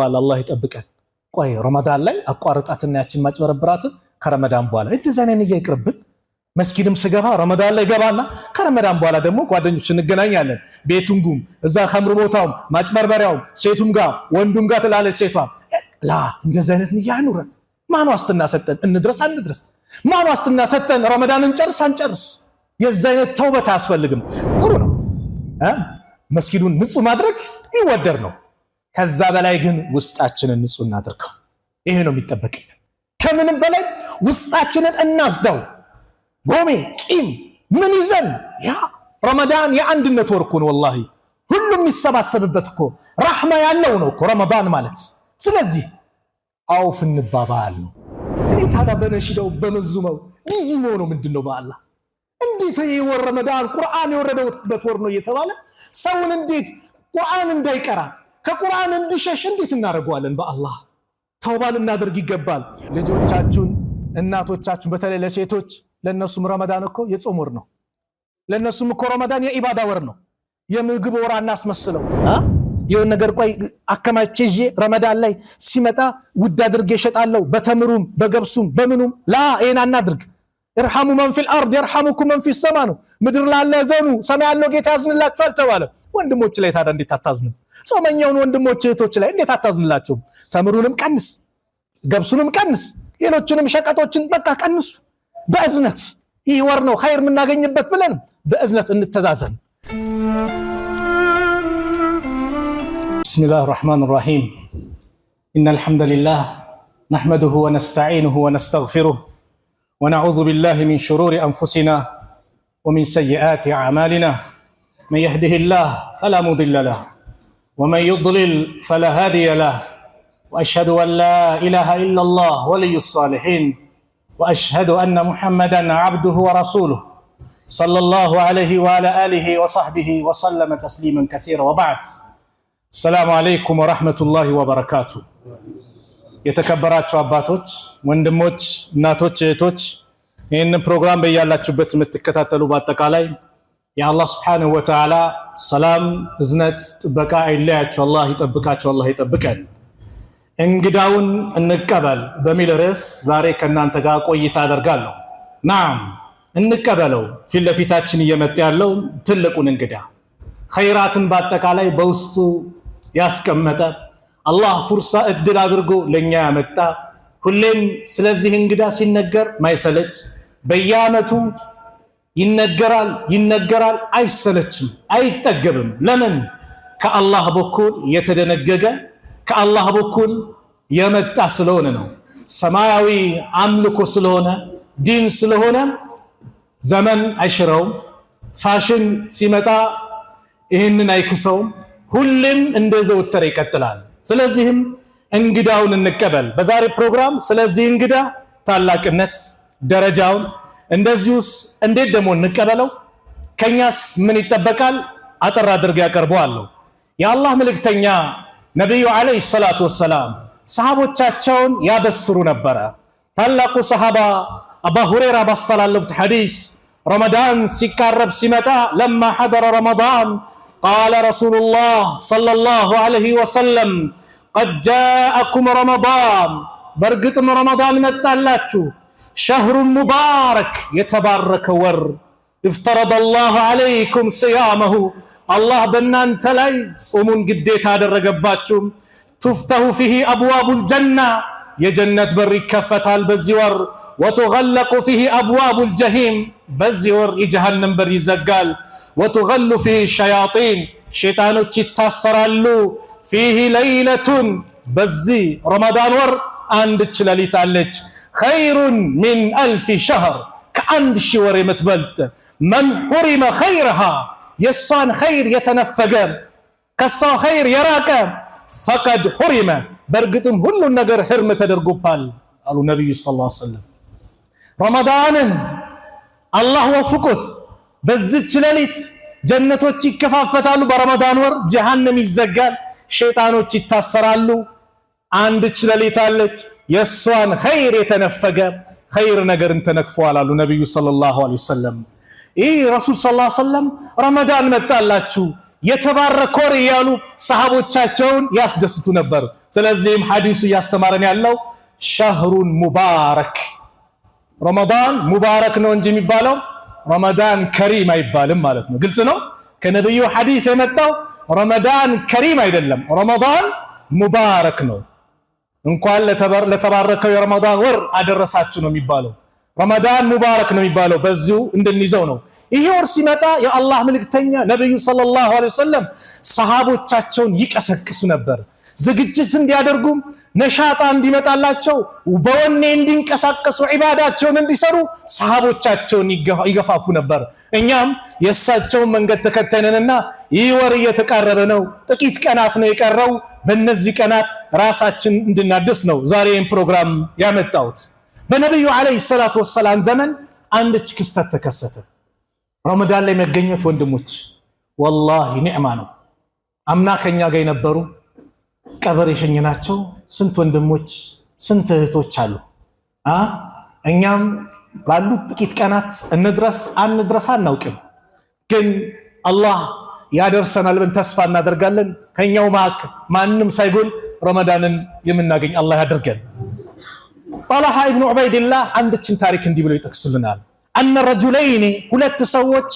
አላህ ይጠብቀን። ቆይ ረመዳን ላይ አቋርጣትና ያችን ማጭበረብራት ከረመዳን በኋላ እንደዛ ነን ይቅርብን። መስጊድም ስገባ ረመዳን ላይ ገባና ከረመዳን በኋላ ደግሞ ጓደኞች እንገናኛለን። ቤቱም ጉም እዛ ከምር ቦታውም ማጭበርበሪያውም ሴቱም ጋር ወንዱም ጋር ትላለች ሴቷ ላ እንደዛ አይነት ንያ ኑረን ማን ዋስትና ሰጠን እንድረስ አንድረስ? ማን ዋስትና ሰጠን ረመዳንን ጨርስ አንጨርስ? የዛ አይነት ተውበት አያስፈልግም። ጥሩ ነው መስጊዱን ንጹህ ማድረግ ይወደር ነው። ከዛ በላይ ግን ውስጣችንን ንጹህ እናድርገው። ይሄ ነው የሚጠበቅብን። ከምንም በላይ ውስጣችንን እናዝዳው። ጎሜ ቂም ምን ይዘን ያ ረመዳን የአንድነት ወር እኮ ነው። ወላሂ ሁሉም የሚሰባሰብበት እኮ ረህማ ያለው ነው እኮ ረመዳን ማለት። ስለዚህ አውፍ እንባባል ነው። እኔ ታዲያ በነሺዳው በመዙመው ቢዚ መሆኑ ምንድነው? በአላህ እንዴት ይሄ ወር ረመዳን ቁርአን የወረደበት ወር ነው እየተባለ ሰውን እንዴት ቁርአን እንዳይቀራ ከቁርአን እንዲሸሽ እንዴት እናደርገዋለን? በአላህ ተውባ ልናደርግ ይገባል። ልጆቻችሁን እናቶቻችሁን በተለይ ለሴቶች ለነሱም ረመዳን እኮ የጾም ወር ነው። ለነሱም እኮ ረመዳን የኢባዳ ወር ነው። የምግብ ወር አናስመስለው። የሆነ ነገር ቆይ አከማቼ ይዤ ረመዳን ላይ ሲመጣ ውድ አድርጌ እሸጣለሁ በተምሩም በገብሱም በምኑም ላ ይሄን አናድርግ። እርሐሙ መን ፊል አርድ የርሐሙኩም መን ፊስ ሰማ ነው። ምድር ላለ ዘኑ ሰማይ ያለው ጌታ ያዝንላችኋል ተባለ። ወንድሞች ላይ ታዲያ እንዴት አታዝንም? ጾመኛውን ወንድሞች እህቶች ላይ እንዴት አታዝንላቸው? ተምሩንም ቀንስ፣ ገብሱንም ቀንስ፣ ሌሎችንም ሸቀጦችን በቃ ቀንሱ በእዝነት። ይህ ወር ነው ኸይር የምናገኝበት ብለን በእዝነት እንተዛዘን። ቢስሚላሂር ረህማኒር ረሂም ኢነል ሐምደሊላህ ነሕመዱሁ ወነስተዒኑሁ ወነስተግፊሩሁ ወነዑዙ ቢላሂ ሚን ሹሩሪ አንፉሲና ወሚን ሰይአቲ አዕማሊና መን የህዲሂላህ ፈላ ሙዲለ ለሁ ወመን ዩድሊል ፈላ ሃዲየ ለሁ ወአሽሀዱ አን ላ ኢላሃ ኢለላህ ወልዩ ሷሊሒን وأشهد أن محمدًا عبده ورسوله صلى الله عليه وعلى آله وصحبه وسلم تسليما كثيرا وبعد السلام عليكم ورحمة الله وبركاته የተከበራችሁ አባቶች ወንድሞች እናቶች እህቶች ይህንን ፕሮግራም በያላችሁበት የምትከታተሉ በአጠቃላይ የአላህ Subhanahu Wa Ta'ala ሰላም እዝነት ጥበቃ አይለያችሁ። አላህ ይጠብቃችሁ። አላህ ይጠብቀን። እንግዳውን እንቀበል በሚል ርዕስ ዛሬ ከናንተ ጋር ቆይታ አደርጋለሁ። ናም እንቀበለው። ፊት ለፊታችን እየመጣ ያለው ትልቁን እንግዳ ኸይራትን በአጠቃላይ በውስጡ ያስቀመጠ አላህ ፍርሳ እድል አድርጎ ለኛ ያመጣ ሁሌም ስለዚህ እንግዳ ሲነገር ማይሰለች በየዓመቱ ይነገራል አይሰለችም አይጠገብም። ለምን? ከአላህ በኩል የተደነገገ ከአላህ በኩል የመጣ ስለሆነ ነው። ሰማያዊ አምልኮ ስለሆነ ዲን ስለሆነ ዘመን አይሽረውም። ፋሽን ሲመጣ ይህንን አይክሰውም። ሁሌም እንደዘወተረ ይቀጥላል። ስለዚህም እንግዳውን እንቀበል። በዛሬ ፕሮግራም ስለዚህ እንግዳ ታላቅነት ደረጃውን እንደዚሁስ እንዴት ደግሞ እንቀበለው ከኛስ ምን ይጠበቃል አጠር አድርጌ ያቀርበዋለሁ። የአላህ መልእክተኛ ነብዩ አለይሂ ሰላቱ ወሰላም ሰሃቦቻቸውን ያበስሩ ነበር። ታላቁ ሰሃባ አቡ ሁረይራ ባስተላለፉት ሐዲስ ረመዳን ሲቃረብ ሲመጣ ለማ ሐደረ ረመዳን قال رسول الله صلى الله عليه وسلم قد جاءكم رمضان برقتم رمضان متالاችሁ شهر مبارك يتبارك ور افترض الله عليكم صيامه الله በእናንተ ላይ ጾሙን ግዴታ አደረገባችሁ። تفتح فيه ابواب الجنه የጀነት በር ይከፈታል በዚህ ወር وتغلق فيه ابواب الجحيم በዚህ ወር የጀሃነም በር ይዘጋል። وتغل فيه الشياطين شيطانوች ይታሰራሉ። فيه ليله በዚህ ረመዳን ወር አንድ ሌሊት አለች خير من 1000 شهر ከአንድ ሺህ ወር የምትበልጥ من حرم خيرها የሷን ኸይር የተነፈገ ከሷ ኸይር የራቀ فقد حرم በርግጥም ሁሉን ነገር ህርም ተደርጎባል አሉ ነብዩ ሰለላሁ ዐለይሂ ወሰለም። ረመዳንን አላህ ወፍቆት በዚች ሌሊት ጀነቶች ይከፋፈታሉ። በረመዳን ወር ጀሃነም ይዘጋል፣ ሸይጣኖች ይታሰራሉ። አንድ ሌሊት አለች የሷን ኸይር የተነፈገ ኸይር ነገርን ተነክፈዋል አሉ ነብዩ ሰለላሁ ዐለይሂ ወሰለም። ይህ ረሱል ሰለላሁ ዐለይሂ ወሰለም ረመዳን መጣላችሁ የተባረከ ወር እያሉ ሰሃቦቻቸውን ያስደስቱ ነበር። ስለዚህም ሐዲሱ ያስተማረን ያለው ሸህሩን ሙባረክ ረመዳን ሙባረክ ነው እንጂ የሚባለው ረመዳን ከሪም አይባልም ማለት ነው። ግልጽ ነው። ከነብዩ ሐዲስ የመጣው ረመዳን ከሪም አይደለም፣ ረመዳን ሙባረክ ነው። እንኳን ለተባረከው የረመዳን ወር አደረሳችሁ ነው የሚባለው። ረመዳን ሙባረክ ነው የሚባለው በዚሁ እንድንይዘው ነው። ይሄ ወር ሲመጣ የአላህ መልእክተኛ ነብዩ ሰለላሁ ዐለይሂ ወሰለም ሰሃቦቻቸውን ይቀሰቅሱ ነበር። ዝግጅት እንዲያደርጉ ነሻጣ እንዲመጣላቸው በወኔ እንዲንቀሳቀሱ ዒባዳቸውን እንዲሰሩ ሰሃቦቻቸውን ይገፋፉ ነበር። እኛም የእሳቸውን መንገድ ተከተልንና ይህ ወር እየተቃረበ ነው፣ ጥቂት ቀናት ነው የቀረው። በእነዚህ ቀናት ራሳችን እንድናድስ ነው ዛሬን ፕሮግራም ያመጣሁት። በነብዩ አለይሂ ሰላቱ ወሰላም ዘመን አንድች ክስተት ተከሰተ። ረመዳን ላይ መገኘት ወንድሞች ወላሂ ኒዕማ ነው። አምና ከኛ ጋር የነበሩ ቀብር የሸኘናቸው ስንት ወንድሞች ስንት እህቶች አሉ። እኛም ባሉት ጥቂት ቀናት እንድረስ አንድረስ አናውቅም፣ ግን አላህ ያደርሰናል ብለን ተስፋ እናደርጋለን። ከኛው መካከል ማንም ሳይጎል ረመዳንን የምናገኝ አላህ ያድርገን። ጠልሃ ኢብኑ ዑበይድላህ አንድችን ታሪክ እንዲህ ብሎ ይጠቅስልናል። አነ ረጁለይኒ ሁለት ሰዎች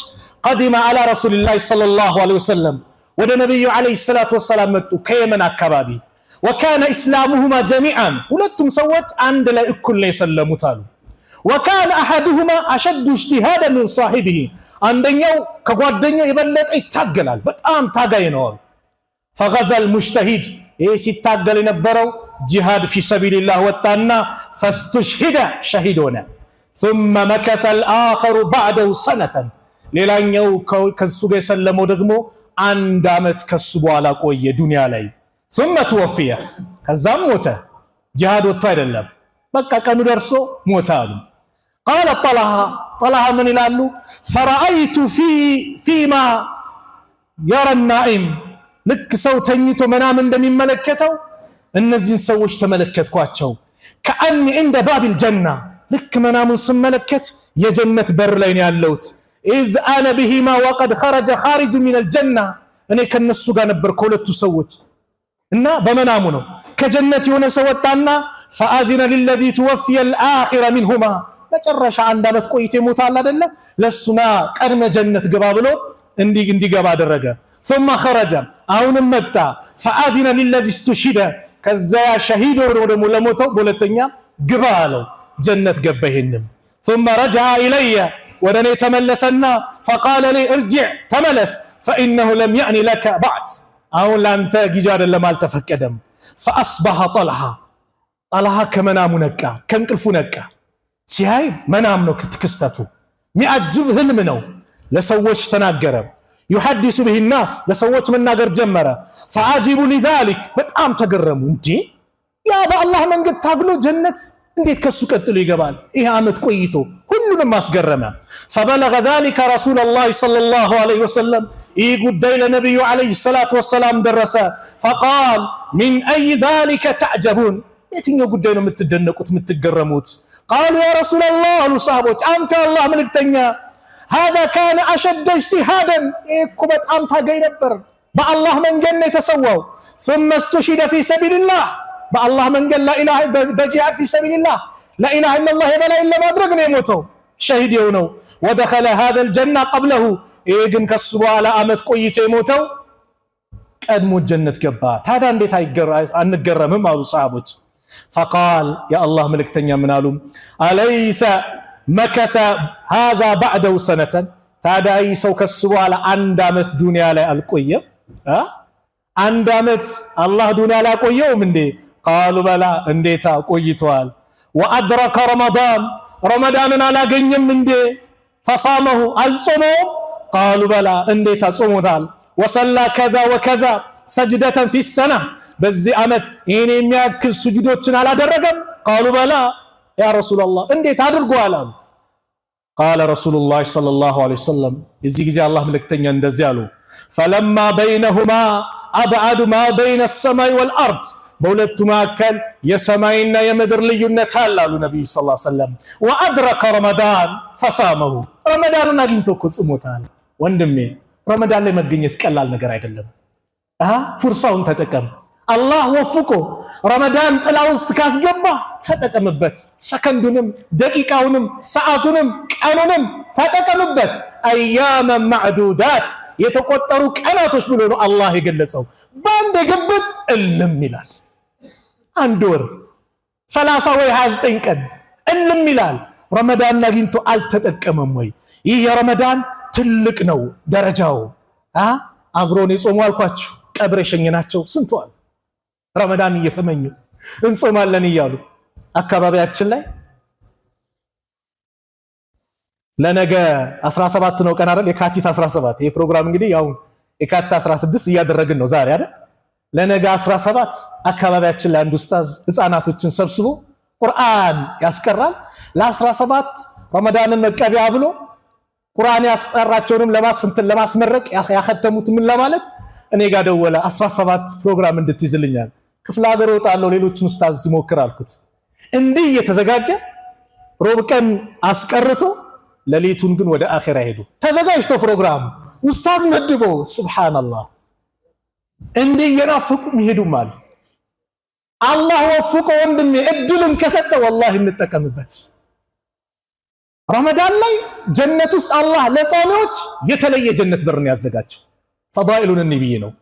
ቀዲመ አላ ረሱሊላህ ሰለላሁ ዐለይሂ ወሰለም ወደ ነብዩ አለይሂ ሰላቱ ወሰላም መጡ ከየመን አካባቢ። ወካነ ኢስላሙሁማ ጀሚዓን ሁለቱም ሰዎች አንድ ላይ እኩል ነው የሰለሙት አሉ። ወካነ አሐዱሁማ አሸዱ ኢጅቲሃደ ሚን ሷሂቢሂ አንደኛው ከጓደኛው የበለጠ ይታገላል፣ በጣም ታጋይ ነው አሉ። ፈገዘል ሙጅተሂድ ይህ ሲታገል የነበረው ጂሃድ ፊ ሰቢልላህ ወጣና ፈስቱሽሂደ ሸሂድ ሆነ። ثم مكث الآخر بعده سنة ሌላኛው ከሱ ጋር የሰለመው ደግሞ አንድ አመት ከሱ በኋላ ቆየ ዱንያ ላይ። ثم توفي ከዛም ሞተ። ጂሃድ ወጥቶ አይደለም፣ በቃ ቀኑ ደርሶ ሞተ አሉ። قال طلحة ምን ይላሉ? فرأيت فيما يرى النائم ልክ ሰው ተኝቶ መናም እንደሚመለከተው እነዚህን ሰዎች ተመለከትኳቸው። ከአኒ እንደ ባቢል ጀና ልክ መናሙን ስመለከት የጀነት በር ላይ ነው ያለሁት። ኢዝ አነ ቢሂማ ወቀድ ኸረጀ ኻሪጁ ሚነል ጀና እኔ ከነሱ ጋር ነበር ከሁለቱ ሰዎች እና በመናሙ ነው ከጀነት የሆነ ሰው ወጣና ፈአዚነ ሊለዚ ተወፊየ الآخر منهما መጨረሻ አንድ አመት ቆይቶ ይሞታል አይደለ ለሱና ቀድመ ጀነት ግባ ብሎ እንዲገባ አደረገ። ثم خرج አሁንም መጣ فአذن للذي استشهد ከዛ ሸሂድ ሆኖ ደግሞ ለሞተው በሁለተኛ ግባ አለው፣ ጀነት ገባ። ይሄንም ثم رجع الي ወደኔ ተመለሰና فقال لي ارجع ተመለስ فانه لم يعني لك بعد አሁን ላንተ ጊዜ አይደለም አልተፈቀደም። فاصبح طلحة ከመናሙ ነቃ፣ ከእንቅልፉ ነቃ። ሲያይ መናም ነው ክስተቱ፣ ሚያጅብ ህልም ነው። ለሰዎች ተናገረ። يحدث به الناس ለሰዎች መናገር ጀመረ። فعجبوا لذلك በጣም ተገረሙ። እንዴ ያ በአላህ መንገድ ታግሎ ጀነት እንዴት ከሱ ቀጥሎ ይገባል? ይሄ አመት ቆይቶ ሁሉንም አስገረመ። فبلغ ذلك رسول الله صلى الله عليه وسلم ይህ ጉዳይ ለነብዩ አለይሂ ሰላቱ ወሰላም ደረሰ። فقال من اي ذلك تعجبون የትኛው ጉዳይ ነው የምትደነቁት የምትገረሙት? قالوا يا رسول الله አሉ ሰሃቦች አንተ አላህ መልእክተኛ هذا كان أشد اجتهادا إيكو بتأم تاقي نبر بالله من جنة يتسووا ثم استشهد في سبيل الله بالله من قال لا إله بجهاد في سبيل الله لا إله إلا الله ولا إلا ما أدركنا يموتوا شهد يونو ودخل هذا الجنة قبله إيجن كسبوا على أمد قويت يموتوا قدموا الجنة كبات هذا انديت أنقرم مالو صحابوت فقال يا الله ملك تنيا منالهم أليس መከሰ ሃዛ ባዕደው ሰነተን ታዳይ ሰው ከሱ በኋላ አንድ አመት ዱንያ ላይ አልቆየም? አንድ አመት አላህ ዱንያ ላይ አቆየውም እንዴ? ቃሉ በላ እንዴታ ቆይቷል። ወአድረከ ረመዳንን አላገኘም እንዴ? ፈሳመሁ አልጾመውም? ቃሉ በላ እንዴታ ጾሞታል። ወሰላ ከዛ ወከዛ ሰጅደተን ፊ ሰና በዚህ አመት ይሄን የሚያክል ስጁዶችን አላደረገም? ቃሉ በላ ያ ረሱላላህ እንዴት አድርጓል? ቃለ ረሱሉላህ ሰለላሁ ዐለይሂ ወሰለም የዚህ ጊዜ አላህ መልእክተኛ እንደዚህ አሉ። ፈለማ በይነሁማ አብዐዱ ማ በይነ ሰማይ ወልአርድ በሁለቱ መካከል የሰማይና የምድር ልዩነት አለ አሉ ነብዩ ሰለላሁ ዐለይሂ ወሰለም። ወአድረከ ረመዳን ፈሳመሁ ረመዳንን አግኝቶ እኮ ጽሞታል። ወንድሜ ረመዳን ላይ መገኘት ቀላል ነገር አይደለም። ፉርሳውን ተጠቀም። አላህ ወፍቆ ረመዳን ጥላ ውስጥ ካስገባ ተጠቀምበት። ሰከንዱንም ደቂቃውንም ሰዓቱንም ቀኑንም ተጠቀምበት። አያመ ማዕዱዳት የተቆጠሩ ቀናቶች ብሎ ነው አላህ የገለጸው። በአንድ ግብት እልም ይላል። አንድ ወር 30 ወይ 29 ቀን እልም ይላል። ረመዳን አግኝቶ አልተጠቀመም ወይ? ይህ የረመዳን ትልቅ ነው ደረጃው። አብሮን የጾሙ አልኳችሁ ቀብር የሸኘናቸው ስንቷል ረመዳን እየተመኙ እንጾማለን እያሉ አካባቢያችን ላይ ለነገ 17 ነው ቀን አይደል? የካቲት 17 ይሄ ፕሮግራም እንግዲህ ያው የካቲት 16 እያደረግን ነው ዛሬ አይደል? ለነገ 17 አካባቢያችን ላይ አንድ ኡስታዝ ህፃናቶችን ሰብስቦ ቁርአን ያስቀራል። ለ17 ረመዳንን መቀበያ ብሎ ቁርአን ያስቀራቸውንም ለማስመረቅ ያከተሙት ምን ለማለት እኔ ጋር ደወለ። 17 ፕሮግራም እንድትይዝልኛል ክፍለ ሀገር ወጣለሁ ሌሎችን ኡስታዝ ሲሞክር አልኩት። እንዲህ እየተዘጋጀ ሮብ ቀን አስቀርቶ ሌሊቱን ግን ወደ አኺራ ሄዱ። ተዘጋጅቶ ፕሮግራም ኡስታዝ መድቦ ሱብሃንአላህ እንዲህ የናፈቁ ይሄዱም አሉ። አላህ ወፍቆ ወንድሜ እድልን ከሰጠ ወላሂ እንጠቀምበት። ረመዳን ላይ ጀነት ውስጥ አላህ ለጾሚዎች የተለየ ጀነት በርን ያዘጋጀው ፈዳኢሉን ነብይ ነው።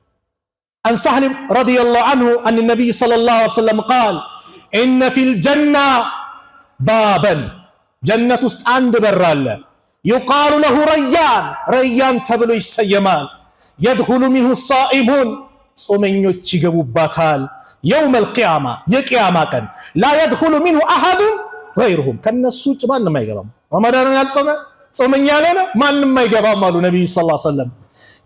عن سهل رضي الله عنه أن النبي صلى الله عليه وسلم قال إن في الجنة بابا جنة عند برال يقال له ريان ريان تبلو السيمان يدخل منه الصائمون صومنيوچ ይገቡባታል يوم القيامة የቂያማ ቀን لا يدخل منه أحد غيرهم ከነሱ ውጭ ማንም አይገባም። ረመዳንን ያልጾመ ጾመኛ ያልሆነ ማንም አይገባም አሉ ነብዩ ሰለላሁ ዐለይሂ ወሰለም።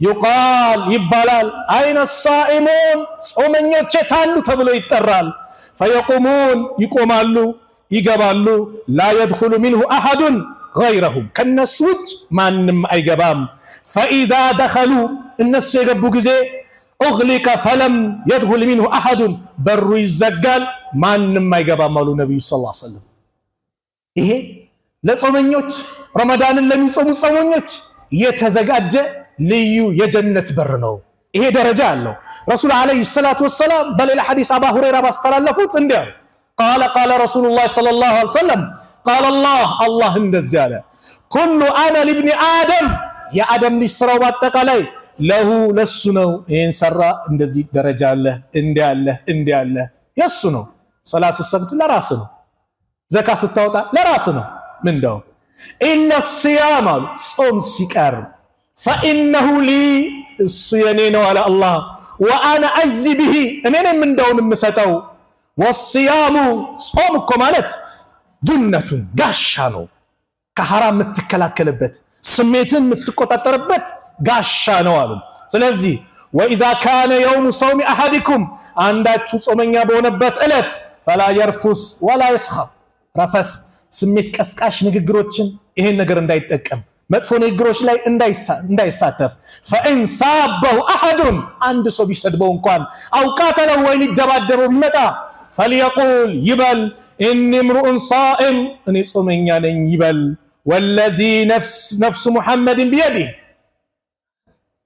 يقال ይባላል አይነ الصائمون ጾመኞች የታሉ ተብሎ ይጠራል። فيقومون ይቆማሉ ይገባሉ لا يدخل منه أحد غيرهم ከነሱ ውጭ ማንም አይገባም። فإذا دخلوا እነሱ የገቡ ጊዜ أغلق فلم يدخل منه أحد በሩ ይዘጋል ማንም አይገባም አሉ ነብዩ ሰለላሁ ዐለይሂ ወሰለም። ይሄ ለጾመኞች ረመዳንን ለሚጾሙ ጾመኞች የተዘጋጀ ልዩ የጀነት በር ነው። ይሄ ደረጃ አለው። ረሱል አለይሂ ሰላቱ ወሰላም በሌላ ሐዲስ አባ ሁረይራ ባስተላለፉት እንዲህ قال قال رسول الله صلى الله عليه وسلم قال الله እንደዚህ አለ كل عمل ابن آدم የአደም ልጅ ስራው በአጠቃላይ ለሁ ለሱ ነው። ይሄን ሰራ እንደዚህ ደረጃ አለ እንዲህ አለ የሱ ነው። ሶላት ስትሰግድ ለራስ ነው። ዘካ ስታወጣ ለራስ ነው። ምንድነው ኢነ الصيام ጾም ሲቀር فإنه لي الصيام ነው አለ አላህ وأنا أجزي به እኔንም እንደውን የምሰጠው والصيام ጾም እኮ ማለት ጁነቱን ጋሻ ነው። ከሐራም የምትከላከልበት ስሜትን የምትቆጣጠርበት ጋሻ ነው አሉ። ስለዚህ وإذا كان يوم صوم أحدكم አንዳችሁ ጾመኛ በሆነበት ዕለት فلا يرفث ولا يسخط ረፈስ ስሜት ቀስቃሽ ንግግሮችን ይሄን ነገር እንዳይጠቀም መጥፎ ንግግሮች ላይ እንዳይሳተፍ فإن صابه أحد አንድ ሰው ቢሰድበው እንኳን أو قاتله ወይ ሊደባደበው ቢመጣ فليقول ይበል إني امرؤ صائم እኔ ጾመኛ ነኝ ይበል والذي نفس محمد بيده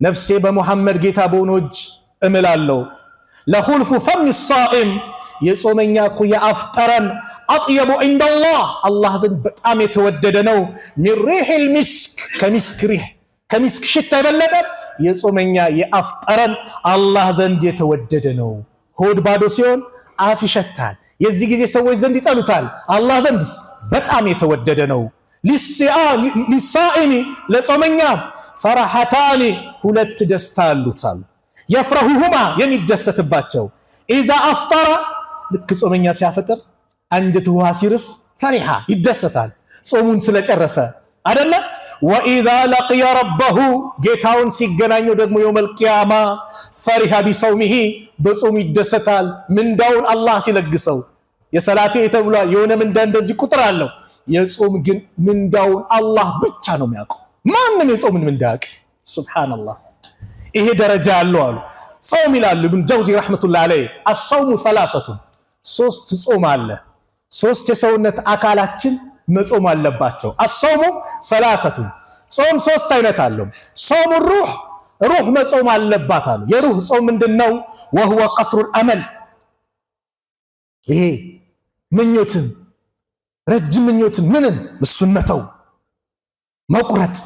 ነፍሴ በሙሐመድ ጌታ በሆነው እጅ እምላለሁ لخلف فم الصائم የጾመኛ እኮ የአፍጠረን አጥየቡ ኢንደላህ አላህ ዘንድ በጣም የተወደደ ነው። من ريح المسك ከሚስክ ሽታ የበለጠ የጾመኛ የአፍጠረን አላህ ዘንድ የተወደደ ነው። ሆድ ባዶ ሲሆን አፍ ይሸታል። የዚህ ጊዜ ሰዎች ዘንድ ይጠሉታል፣ አላህ ዘንድስ በጣም የተወደደ ነው። ሊሳኢሚ ለጾመኛ ፈራሐታኒ ሁለት ደስታ አሉታል። የፍረሁሁማ የሚደሰትባቸው ኢዛ አፍጠረ ልክ ጾመኛ ሲያፈጥር አንጀቱ ውሃ ሲርስ ፈሪሃ ይደሰታል ጾሙን ስለጨረሰ አይደለ። ወኢዛ ለቅየ ረበሁ ጌታውን ሲገናኘው ደግሞ የውመል ቂያማ ፈሪሃ ቢሰውሚሂ በጾሙ ይደሰታል ምንዳውን አላህ ሲለግሰው። የሰላቴ የተብሏ የሆነ ምንዳ እንደዚህ ቁጥር አለው። የጾም ግን ምንዳውን አላህ ብቻ ነው የሚያውቀው። ማንም የጾምን ምንዳ ያውቅ። ሱብሃንአላህ ይሄ ደረጃ አለው አሉ። ጾም ይላሉ ኢብኑ ጀውዚ ረህመቱላህ ዐለይሂ አስሰውሙ ሰላሰቱ ሶስት ጾም አለ። ሶስት የሰውነት አካላችን መጾም አለባቸው። አስሰውሙ ሰላሰቱ ጾም ሶስት አይነት አለው። ጾሙ ሩህ ሩህ መጾም አለባት አሉ። የሩህ ጾም ምንድነው? وهو قصر الامل ይሄ ምኞትን ረጅም ምኞትን ምንን ምሱነተው መቁረጥ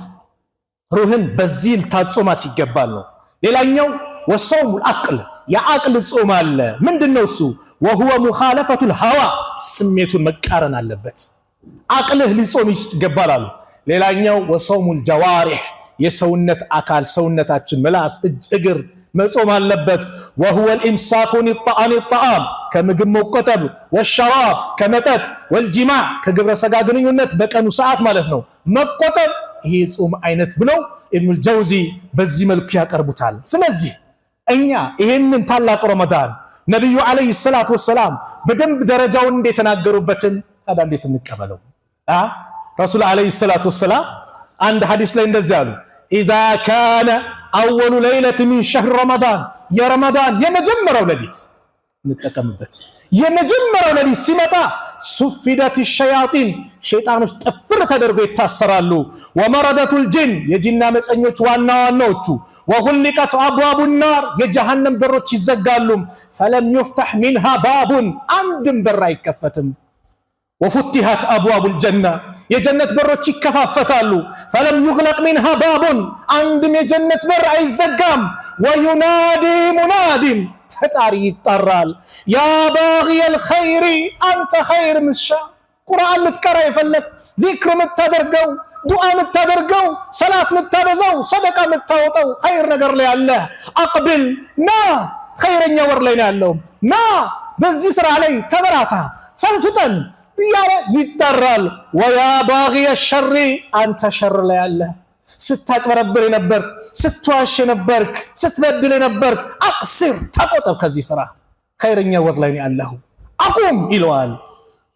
ሩህን በዚህ ታጾማት ይገባል ነው። ሌላኛው ወሰውም العقل የአቅል ጾም አለ። ምንድነው እሱ? وهو مخالفه الهوى ስሜቱን መቃረን አለበት። አቅልህ ሊጾም ይገባል አሉ። ሌላኛው ወሰውም الجوارح የሰውነት አካል ሰውነታችን ምላስ እጅ እግር መጾም አለበት። وهو الامساك عن الطعام ከምግብ መቆጠብ والشراب ከመጠጥ والجماع ከግብረ ሥጋ ግንኙነት በቀኑ ሰዓት ማለት ነው መቆጠብ ይሄ ጾም አይነት ብለው ኢብኑል ጀውዚ በዚህ መልኩ ያቀርቡታል። ስለዚህ እኛ ይሄንን ታላቅ ረመዳን ነብዩ አለይሂ ሰላቱ ወሰላም በደንብ ደረጃውን እንደተናገሩበትን ታዲያ እንዴት እንቀበለው? ረሱል አለይሂ ሰላቱ ወሰላም አንድ ሐዲስ ላይ እንደዚህ አሉ اذا كان اول ليله من شهر رمضان يا رمضان የመጀመሪያው ሌሊት እንጠቀምበት የመጀመሪያው ሌሊት ሲመጣ ሱፊደት الشياطين ሸይጣኖች ጥፍር ተደርገው ይታሰራሉ ومردة الجن የጂና መፀኞች ዋና ዋናዎቹ وغلقت ابواب النار የጀሃነም በሮች ይዘጋሉ فلم يفتح منها باب አንድም በር አይከፈትም وفتحت ابواب الجنه የጀነት በሮች ይከፋፈታሉ فلم يغلق منها باب አንድም የጀነት በር አይዘጋም وينادي مناد ተጣሪ ይጠራል ያ باغي الخير انت خير ምሻ ቁርአን ልትቀራ ይፈልግ ዚክር ምታደርገው ዱዓ ምታደርገው ሰላት ምታበዛው ሰደቃ ምታወጣው ኸይር ነገር ላይ ያለ አቅብል ና ኸይረኛ ወር ላይ ያለው ና በዚህ ስራ ላይ ተበራታ ፈጥተን ይጠራል ويا باغي الشر انت شر ላይ ያለ ስታጭበረብር ነበር ስትዋሽ ነበርክ ስትበድል ነበርክ አቅስር ተቆጠብ ከዚህ ስራ ኸይረኛ ወር ላይ ያለው አቁም ይለዋል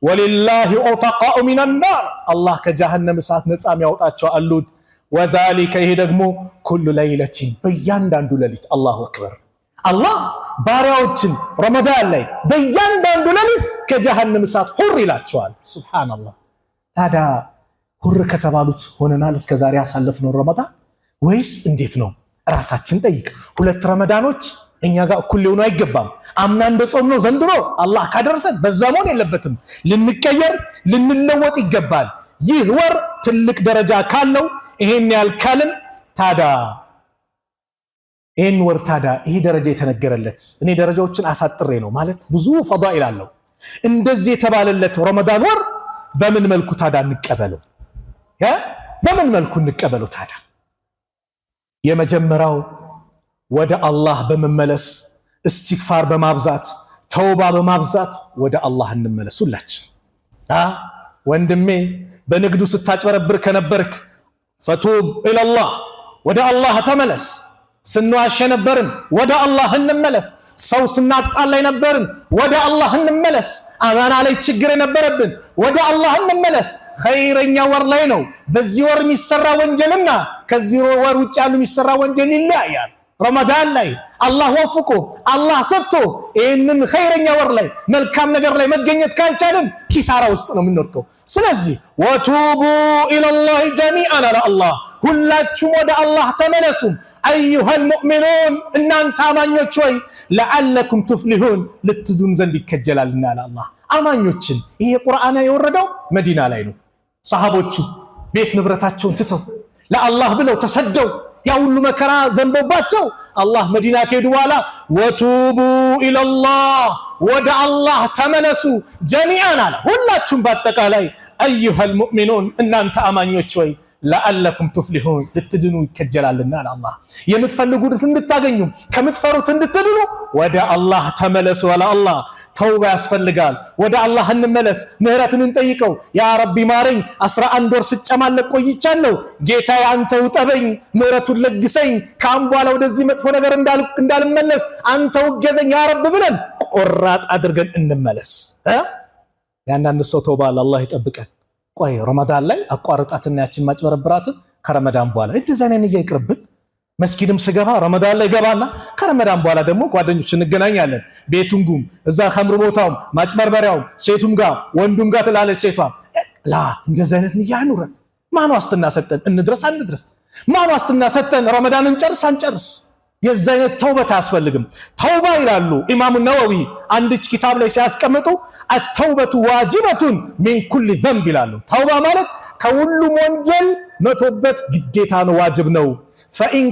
ولله عتقاء من النار الله ከጀሃነም እሳት ነፃ የሚያወጣቸው አሉት وذلك ይሄ ደግሞ كل ليله በእያንዳንዱ ሌሊት አላሁ አክበር አላህ ባሪያዎችን ረመዳን ላይ በእያንዳንዱ ሌሊት ከጀሃነም እሳት ሁር ይላቸዋል ሱብሃንአላህ ታዲያ ሁር ከተባሉት ሆነናል እስከዛሬ ያሳለፍነው ረመዳን ወይስ እንዴት ነው ራሳችን ጠይቅ ሁለት ረመዳኖች እኛ ጋር እኩል ሊሆኑ አይገባም አምና እንደጾም ነው ዘንድሮ አላህ ካደረሰን በዛ መሆን የለበትም ልንቀየር ልንለወጥ ይገባል ይህ ወር ትልቅ ደረጃ ካለው ይሄን ያልካልን ታዲያ ይሄን ወር ታዲያ ይሄ ደረጃ የተነገረለት እኔ ደረጃዎችን አሳጥሬ ነው ማለት ብዙ ፈዳኢል አለው እንደዚህ የተባለለት ረመዳን ወር በምን መልኩ ታዲያ እንቀበለው በምን መልኩ እንቀበለው ታዲያ የመጀመሪያው ወደ አላህ በመመለስ እስትግፋር በማብዛት ተውባ በማብዛት ወደ አላህ እንመለስ ሁላችን ወንድሜ በንግዱ ስታጭበረብር ከነበርክ ፈቱብ ኢላላህ ወደ አላህ ተመለስ ስንዋሽ ነበርን ወደ አላህ እንመለስ ሰው ስናጣላ ነበርን ወደ አላህ እንመለስ አማና ላይ ችግር ነበረብን ወደ አላህ እንመለስ ኸይረኛ ወር ላይ ነው በዚህ ወር የሚሰራ ወንጀልና ከዚህ ወር ውጭ ያሉ የሚሰራ ወንጀል ይለያያል ረመዳን ላይ አላህ ወፍቆ አላህ ሰጥቶ ይሄንን ኸይረኛ ወር ላይ መልካም ነገር ላይ መገኘት ካልቻለን ኪሳራ ውስጥ ነው የምንወድቀው ስለዚህ ወቱቡ ኢላላህ ጀሚአን አላህ ሁላችሁም ወደ አላህ ተመለሱ ايها المؤمنون ان انت امانيዎች ሆይ لعلكم تفلحون ልትዱን ዘንድ ይከጀላልና አላህ አማኞችን ይሄ ቁርአን የወረደው መዲና ላይ ነው ሰሃቦቹ ቤት ንብረታቸውን ትተው ለአላህ ብለው ተሰደው ያ ሁሉ መከራ ዘንቦባቸው አላህ መዲና ከሄዱ በኋላ ወቱቡ ኢላላህ ወደ አላህ ተመለሱ ጀሚአን አለ ሁላችሁም በአጠቃላይ ايها المؤمنون ان انت امانيዎች ሆይ لعلكم تفلحون ልትድኑ ይከጀላልና አላህ የምትፈልጉት እንድታገኙ ከምትፈሩት እንድትድኑ ወደ አላህ ተመለሱ ወላ አላህ ተውባ ያስፈልጋል ወደ አላህ እንመለስ ምህረትን እንጠይቀው ያ ረቢ ማረኝ 11 ወር ስጨማለቅ ቆይቻለሁ ጌታዬ አንተ ውጠበኝ ምህረቱን ለግሰኝ ካምቧላ ወደዚህ መጥፎ ነገር እንዳልመለስ አንተ ውገዘኝ ያ ረብ ብለን ቆራጥ አድርገን እንመለስ ያንዳንድ ሰው ተውባ አላህ ይጠብቀን ቆይ ረመዳን ላይ አቋርጣትና ያችን ማጭበረብራትን ከረመዳን በኋላ እንደዛኔን ይቅርብን መስጊድም ስገባ ረመዳን ላይ ገባና ከረመዳን በኋላ ደግሞ ጓደኞች እንገናኛለን ቤቱንጉም እዛ ኸምር ቦታው ማጭበርበሪያው ሴቱም ጋር ወንዱም ጋር ተላለች ሴቷ ላ እንደዛ አይነት ንያ ኑረን ማን ዋስትና ሰጠን እንድረስ አንድረስ? ማን ዋስትና ሰጠን ረመዳንን ጨርስ አንጨርስ? የዛ አይነት ተውበት አያስፈልግም። ተውባ ይላሉ ኢማሙ ነወዊ አንድች ኪታብ ላይ ሲያስቀምጡ አተውበቱ ዋጅበቱን ሚን ኩል ዘንብ ይላሉ። ተውባ ማለት ከሁሉም ወንጀል መቶበት ግዴታ ነው፣ ዋጅብ ነው። ፈኢን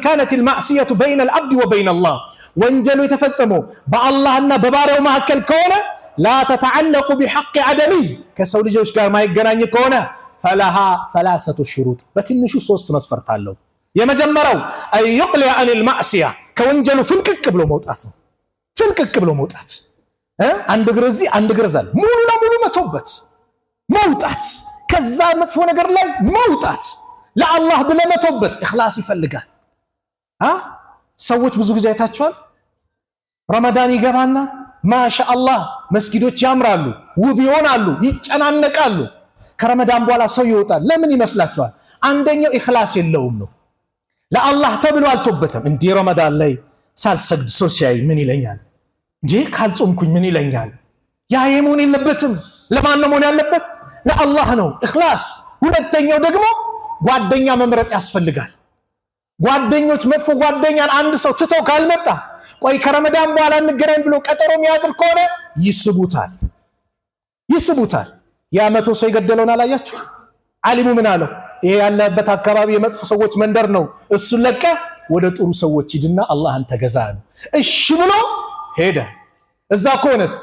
ካነት አልማዕሲየቱ በይነ አልዓብድ ወበይነ አላህ ወንጀሉ የተፈጸመው በአላህና በባሪያው መካከል ከሆነ ላ ተተዓለቁ ቢሐቅ አደሚ ከሰው ልጆች ጋር ማይገናኝ ከሆነ ፈለሃ ሰላሰቱ ሽሩጥ በትንሹ 3 መስፈርት አለው። የመጀመሪያው አይቅሊያ አኒል ማዕሲያ ከወንጀሉ ፍልቅቅ ብሎ መውጣት ነው። ፍልቅቅ ብሎ መውጣት አንድ እግር እዚህ አንድ እግር እዛ ሙሉ ለሙሉ መቶበት መውጣት፣ ከዛ መጥፎ ነገር ላይ መውጣት፣ ለአላህ ብለህ መቶበት ኢኽላስ ይፈልጋል። ሰዎች ብዙ ጊዜ አይታችኋል፣ ረመዳን ይገባና ማሻአላህ መስጊዶች ያምራሉ፣ ውብ ይሆናሉ፣ ይጨናነቃሉ። ከረመዳን በኋላ ሰው ይወጣል። ለምን ይመስላችኋል? አንደኛው ኢኽላስ የለውም ነው። ለአላህ ተብሎ አልቶበተም። እንዴ ረመዳን ላይ ሳልሰግድ ሰው ሲያይ ምን ይለኛል? እንዴ ካልጾምኩኝ ምን ይለኛል? ያ የመሆን የለበትም። ለማን ነው መሆን ያለበት? ለአላህ ነው ኢኽላስ። ሁለተኛው ደግሞ ጓደኛ መምረጥ ያስፈልጋል። ጓደኞች መጥፎ ጓደኛን አንድ ሰው ትቶ ካልመጣ ቆይ ከረመዳን በኋላ እንገናኝ ብሎ ቀጠሮ የሚያድር ከሆነ ይስቡታል። ያ 100 ሰው የገደለውን አላያችሁ? ዓሊሙ ምን አለው? ይሄ ያለበት አካባቢ የመጥፎ ሰዎች መንደር ነው፣ እሱን ለቀ ወደ ጥሩ ሰዎች ሂድና አላህን ተገዛ ነው። እሺ ብሎ ሄደ። እዛ ከሆነስ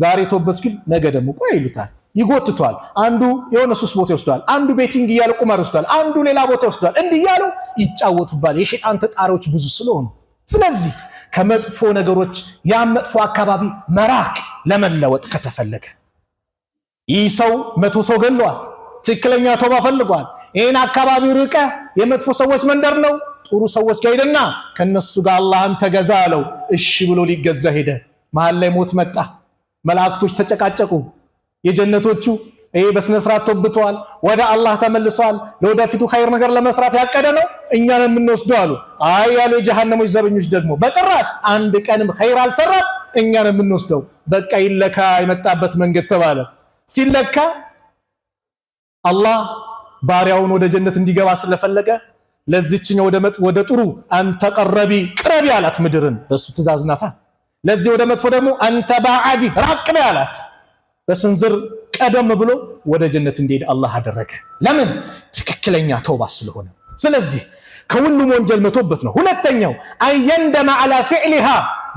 ዛሬ ተወበት ግን ነገ ደግሞ ቆይ ይሉታል፣ ይጎትቷል። አንዱ የሆነ ሱስ ቦታ ይወስዳል፣ አንዱ ቤቲንግ እያለ ቁማር ይወስዳል፣ አንዱ ሌላ ቦታ ይወስዳል። እንዲህ እያሉ ይጫወቱባል። የሸይጣን ተጣሪዎች ብዙ ስለሆኑ ስለዚህ ከመጥፎ ነገሮች ያ መጥፎ አካባቢ መራቅ ለመለወጥ ከተፈለገ ይህ ሰው 100 ሰው ገሏል፣ ትክክለኛ ተውባ ፈልጓል። ይሄን አካባቢ ርቀ የመጥፎ ሰዎች መንደር ነው፣ ጥሩ ሰዎች ጋር ሄደና ከነሱ ጋር አላህን ተገዛ አለው። እሺ ብሎ ሊገዛ ሄደ። መሃል ላይ ሞት መጣ። መላእክቶች ተጨቃጨቁ። የጀነቶቹ ይሄ በስነ ስርዓት ተወብቷል፣ ወደ አላህ ተመልሷል፣ ለወደፊቱ ኸይር ነገር ለመስራት ያቀደ ነው፣ እኛን የምንወስደው አሉ። አይ ያሉ የጀሃነሞች ዘበኞች ደግሞ በጭራሽ አንድ ቀንም ኸይር አልሰራም፣ እኛን የምንወስደው በቃ ይለካ የመጣበት መንገድ ተባለ። ሲለካ አላህ ባሪያውን ወደ ጀነት እንዲገባ ስለፈለገ ለዚህኛው ወደ ጥሩ አንተ ቀረቢ ቅረቢ አላት። ምድርን በሱ ትእዛዝ ናታ። ለዚህ ወደ መጥፎ ደግሞ አንተ ባዓዲ ራቅ በይ አላት። በስንዝር ቀደም ብሎ ወደ ጀነት እንዲሄድ አላህ አደረገ። ለምን? ትክክለኛ ተውባ ስለሆነ። ስለዚህ ከሁሉም ወንጀል መቶበት ነው። ሁለተኛው አየንደማ አላ ፊዕሊሃ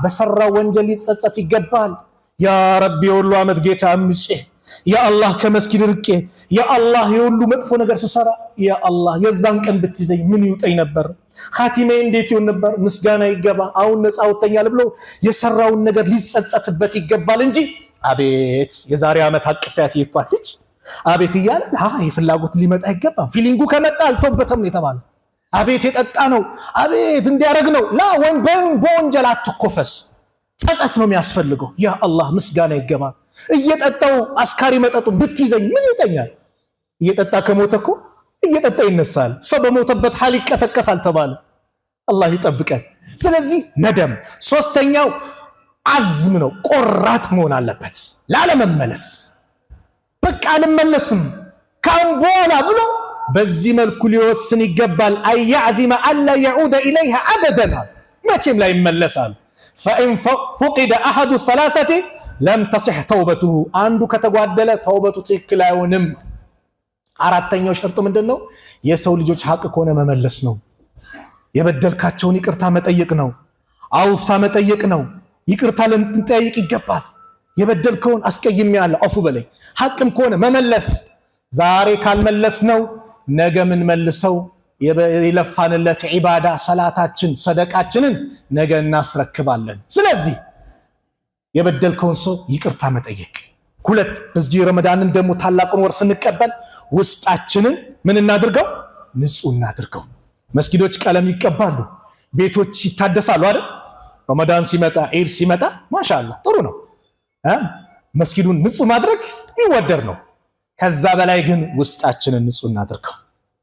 በሰራው ወንጀል ሊጸጸት ይገባል። ያ ረቢ የሁሉ ዓመት ጌታ አምጬ፣ ያ አላህ ከመስጊድ ርቄ፣ ያ አላህ የሁሉ መጥፎ ነገር ስሰራ፣ ያ አላህ የዛን ቀን ብትይዘኝ ምን ይውጠኝ ነበር? ኻቲሜ እንዴት ይሆን ነበር? ምስጋና ይገባ አሁን ነፃ ወጥተኛል ብሎ የሰራውን ነገር ሊጸጸትበት ይገባል እንጂ አቤት የዛሬ ዓመት አቅፋት ይፋትች አቤት እያለ ይሄ ፍላጎት ሊመጣ አይገባም። ፊሊንጉ ከመጣ አልተውበተም የተባለው አቤት የጠጣ ነው አቤት እንዲያረግ ነው ላ በወንጀል አትኮፈስ። ጸጸት ነው የሚያስፈልገው። ያ አላህ ምስጋና ይገባ። እየጠጣው አስካሪ መጠጡን ብትይዘኝ ምን ይውጠኛል? እየጠጣ ከሞተ እኮ እየጠጣ ይነሳል። ሰው በሞተበት ሐል ይቀሰቀሳል ተባለ። አላህ ይጠብቀን። ስለዚህ ነደም ሶስተኛው አዝም ነው፣ ቆራጥ መሆን አለበት ላለመመለስ። በቃ አልመለስም ካሁን በኋላ ብሎ በዚህ መልኩ ሊወስን ይገባል። አያዕዚመ አላ የዑደ ኢለይሃ አበደን መቼም ላይ ይመለሳል። ፈኢን ፉቂደ አሐዱ ሰላሰቲ ለም ተሲሕ ተውበቱሁ አንዱ ከተጓደለ ተውበቱ ትክክል አይሆንም። አራተኛው ሸርጡ ምንድን ነው? የሰው ልጆች ሐቅ ከሆነ መመለስ ነው። የበደልካቸውን ይቅርታ መጠየቅ ነው። አውፍታ መጠየቅ ነው። ይቅርታ ልንጠይቅ ይገባል። የበደልከውን አስቀይሜያለሁ አፉ በለኝ። ሐቅም ከሆነ መመለስ። ዛሬ ካልመለስ ነው ነገ ምን መልሰው የለፋንለት ዒባዳ ሰላታችን ሰደቃችንን ነገ እናስረክባለን። ስለዚህ የበደልከውን ሰው ይቅርታ መጠየቅ። ሁለት በዚህ ረመዳንን ደግሞ ታላቁን ወር ስንቀበል ውስጣችንን ምን እናድርገው? ንጹህ እናድርገው። መስጊዶች ቀለም ይቀባሉ፣ ቤቶች ይታደሳሉ አይደል? ረመዳን ሲመጣ ዒድ ሲመጣ ማሻአላህ ጥሩ ነው። መስጊዱን ንጹህ ማድረግ ይወደር ነው። ከዛ በላይ ግን ውስጣችንን ንጹህ እናድርገው።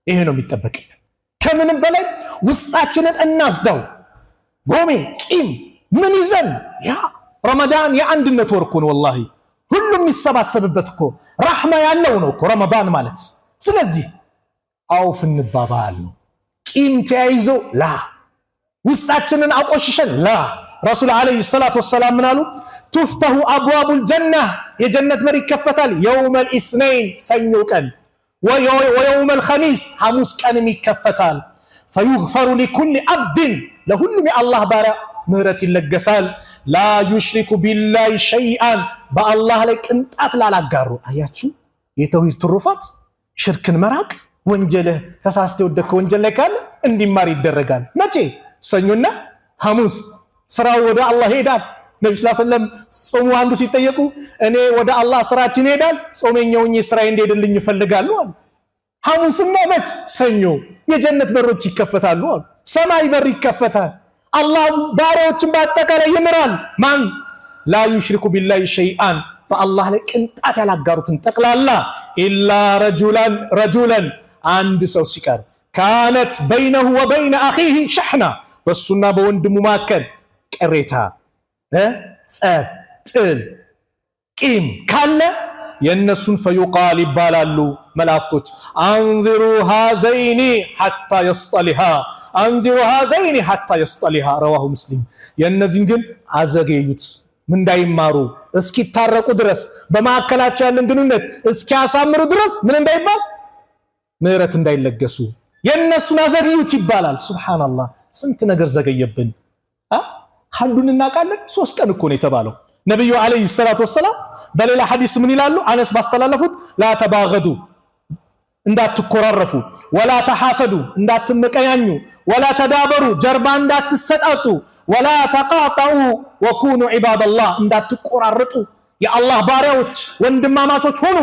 ይሄ ነው የሚጠበቅብን። ከምንም በላይ ውስጣችንን እናስዳው። ጎሜ ቂም ምን ይዘን ያ ረመዳን የአንድነት ወር እኮ ነው። ወላሂ ሁሉም የሚሰባሰብበት እኮ ረሕማ ያለው ነው እኮ ረመዳን ማለት። ስለዚህ አውፍ እንባባል። ቂም ተያይዞ ላ ውስጣችንን አቆሽሸን ላ ረሱል አለይሂ ሰላቱ ወሰላም ምን አሉ? ቱፍተሁ አብዋቡል ጀና የጀነት በር ይከፈታል የውመል ኢስነይን ሰኞ ቀን ወየውመል ኸሚስ ሐሙስ ቀንም ይከፈታል። ፈዩግፈሩ ሊኩሊ አብድን ለሁሉም የአላህ ባሪያ ምህረት ይለገሳል። ላ ዩሽሪኩ ቢላሂ ሸይአን በአላህ ላይ ቅንጣት ላላጋሩ። አያችሁ የተውሂድ ትሩፋት ሽርክን መራቅ። ወንጀልህ ተሳስተ ወደከ ወንጀል ላይ ካለ እንዲማር ይደረጋል። መቼ? ሰኞና ሐሙስ ስራው ወደ አላህ ይሄዳል። ነብዩ ሰለላሁ ዐለይሂ ወሰለም ጾሙ አንዱ ሲጠየቁ እኔ ወደ አላህ ስራችን ይሄዳል ጾመኛውኝ ስራዬ እንዲሄድልኝ ይፈልጋሉ አሉ። ሐሙስና መች? ሰኞ የጀነት በሮች ይከፈታሉ አሉ። ሰማይ በር ይከፈታል። አላህ ባሪያዎችን በአጠቃላይ ይምራል። ማን? ላ ዩሽሪኩ ቢላሂ ሸይአን በአላህ ላይ ቅንጣት ያላጋሩትን ጠቅላላ ኢላ ረጁላን አንድ ሰው ሲቀር ካነት በይነሁ ወበይነ አኺሂ ሸሕና በሱና በወንድሙ መካከል ቅሬታ፣ ጸብ፣ ጥል፣ ቂም ካለ የነሱን ፈዩቃል ይባላሉ መላእክቶች አንዚሩ ሃዘይኒ ሐታ ይስጠሊሃ አንዚሩ ሃዘይኒ ሐታ ይስጠሊሃ ረዋሁ ሙስሊም። የነዚህን ግን አዘገዩት እንዳይማሩ እስኪታረቁ ድረስ በማዕከላቸው ያለን ግንኙነት እስኪያሳምሩ ድረስ ምን እንዳይባል ምህረት እንዳይለገሱ የነሱን አዘገዩት ይባላል። ሱብሃንአላህ ስንት ነገር ዘገየብን። አንዱን እናውቃለን 3 ቀን እኮ ነው የተባለው። ነብዩ አለይሂ ሰላቱ ወሰላም በሌላ ሐዲስ ምን ይላሉ? አነስ ባስተላለፉት ላ ተባገዱ እንዳትኮራረፉ፣ ወላ ተሐሰዱ እንዳትመቀያኙ፣ ወላ ተዳበሩ ጀርባ እንዳትሰጣጡ፣ ወላ ተቃጣኡ ወኩኑ ዒባደላህ እንዳትቆራረጡ የአላህ ባሪያዎች ወንድማማቾች ሆኑ።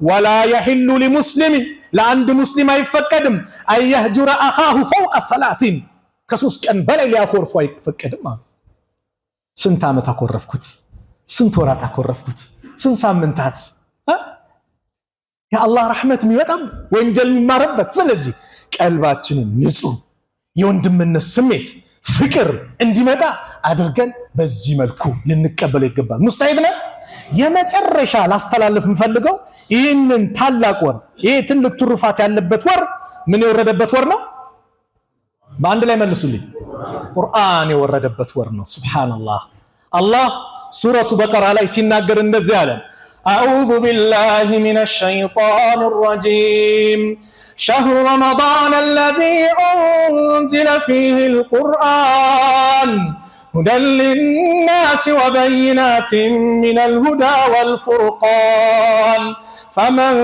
ወላ የሂሉ ሊሙስሊም ለአንድ ሙስሊም አይፈቀድም አየህጁረ አኻሁ ፈውቀ 30 ከ3 ቀን በላይ ሊያኮርፉ አይፈቀድም። ስንት ዓመት አኮረፍኩት፣ ስንት ወራት አኮረፍኩት፣ ስንት ሳምንታት። የአላህ ረሕመት የሚመጣም ወንጀል የሚማርበት። ስለዚህ ቀልባችንን ንጹህ የወንድምነት ስሜት ፍቅር እንዲመጣ አድርገን በዚህ መልኩ ልንቀበለው ይገባል። ሙስታሂድ ነን። የመጨረሻ ላስተላልፍ የምፈልገው ይህንን ታላቅ ወር ይሄ ትልቅ ትሩፋት ያለበት ወር ምን የወረደበት ወር ነው? በአንድ ላይ መልሱልኝ። ቁርአን የወረደበት ወር ነው። ሱብሃንአላህ። አላህ ሱረቱ በቀራ ላይ ሲናገር እንደዚህ አለ፣ አዑዙ ቢላሂ ሚነሽ ሸይጣኒር ረጂም ሸህሩ ረመዳን አለዚ ኡንዚለ ፊሂል ቁርአን ሁደን ሊናሲ ወበይናቲን ሚነል ሁዳ ወልፉርቃን ፈመን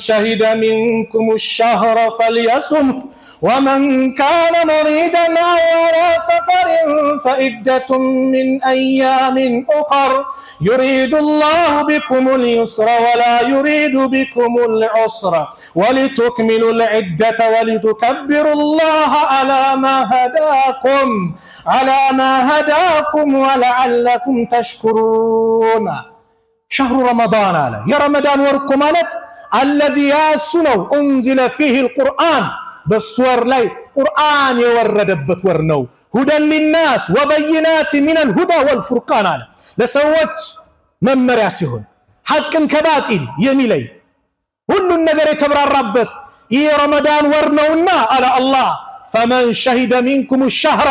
ሸሂደ ሚንኩም አሽ-ሸህረ ፈልየሱምሁ ومن كان مريضا أو على سفر فعدة من أيام أخر يريد الله بكم اليسر ولا يريد بكم العسر ولتكملوا العدة ولتكبروا الله على ما هداكم ولعلكم تشكرون. شهر رمضان على يا رمضان وركم الذي ياسنو أنزل فيه القرآن በስወር ላይ ቁርአን የወረደበት ወር ነው። ሁደን ሊናስ ወበይናት ሚነል ሁዳ ወልፉርቃን አለ ለሰዎች መመሪያ ሲሆን ሐቅን ከባጢል የሚለይ ሁሉን ነገር የተብራራበት ይህ ረመዳን ወር ነውና አለ አላህ ፈመን ሸሂደ ሚንኩም الشهر